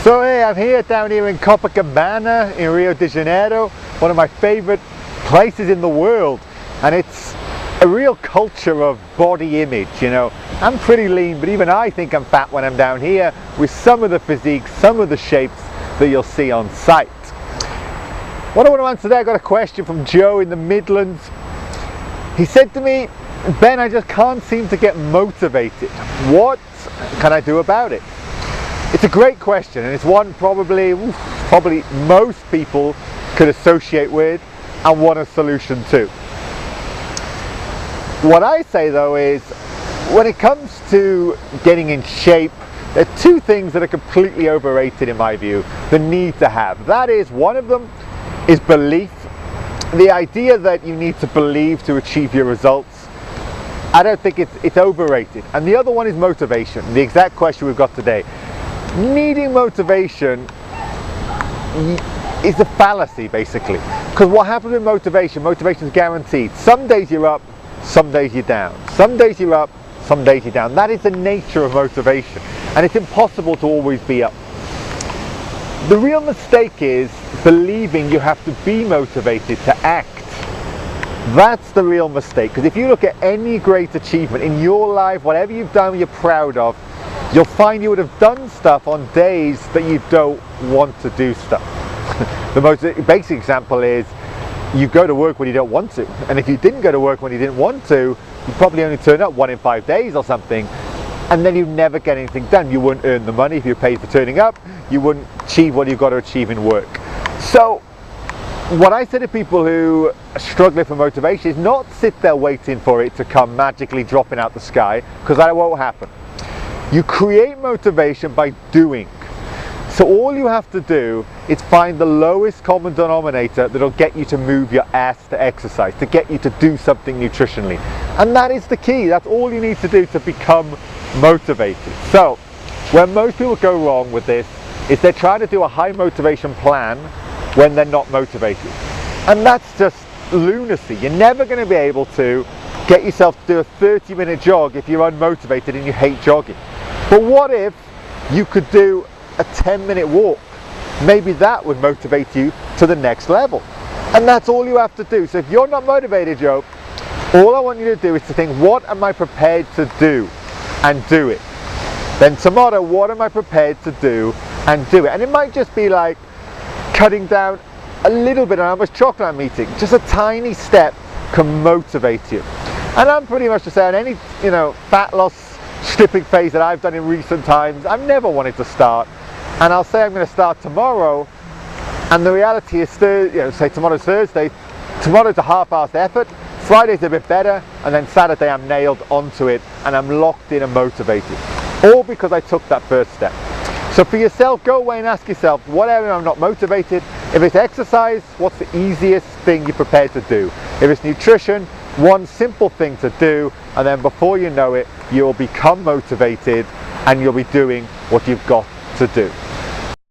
So hey, I'm here down here in Copacabana in Rio de Janeiro, one of my favorite places in the world, and it's a real culture of body image. You know, I'm pretty lean, but even I think I'm fat when I'm down here with some of the physiques, some of the shapes that you'll see on site. What I want to answer today, I got a question from Joe in the Midlands. He said to me, Ben, I just can't seem to get motivated. What can I do about it? It's a great question, and it's one probably most people could associate with and want a solution to. What I say though is, when it comes to getting in shape, there are two things that are completely overrated in my view, the need to have. That is, one of them is belief. The idea that you need to believe to achieve your results, I don't think it's overrated. And the other one is motivation, the exact question we've got today. Needing motivation is a fallacy basically, because what happens with motivation is guaranteed. Some days you're up, some days you're down. Some days you're up, some days you're down. That is the nature of motivation, and it's impossible to always be up. The real mistake is believing you have to be motivated to act. That's the real mistake, because if you look at any great achievement in your life, whatever you've done you're proud of, you'll find you would have done stuff on days that you don't want to do stuff. The most basic example is you go to work when you don't want to, and if you didn't go to work when you didn't want to, you probably only turn up 1 in 5 days or something, and then you never get anything done. You wouldn't earn the money if you're paid for turning up, you wouldn't achieve what you've got to achieve in work. So what I say to people who are struggling for motivation is not sit there waiting for it to come magically dropping out the sky, because that won't happen. You create motivation by doing. So all you have to do is find the lowest common denominator that'll get you to move your ass to exercise, to get you to do something nutritionally. And that is the key. That's all you need to do to become motivated. So where most people go wrong with this is they're trying to do a high motivation plan when they're not motivated. And that's just lunacy. You're never going to be able to get yourself to do a 30-minute jog if you're unmotivated and you hate jogging. But what if you could do a 10-minute walk? Maybe that would motivate you to the next level. And that's all you have to do. So if you're not motivated, Joe, all I want you to do is to think, what am I prepared to do? And do it. Then tomorrow, what am I prepared to do? And do it. And it might just be like cutting down a little bit on how much chocolate I'm eating. Just a tiny step can motivate you. And I'm pretty much the same. Any fat loss stripping phase that I've done in recent times, I've never wanted to start, and I'll say I'm going to start tomorrow, and the reality is say tomorrow's Thursday, tomorrow's a half-assed effort, Friday's a bit better, and then Saturday I'm nailed onto it and I'm locked in and motivated, all because I took that first step. So for yourself, go away and ask yourself, what area I'm not motivated? If it's exercise, what's the easiest thing you're prepared to do? If it's nutrition, one simple thing to do, and then before you know it, you'll become motivated and you'll be doing what you've got to do.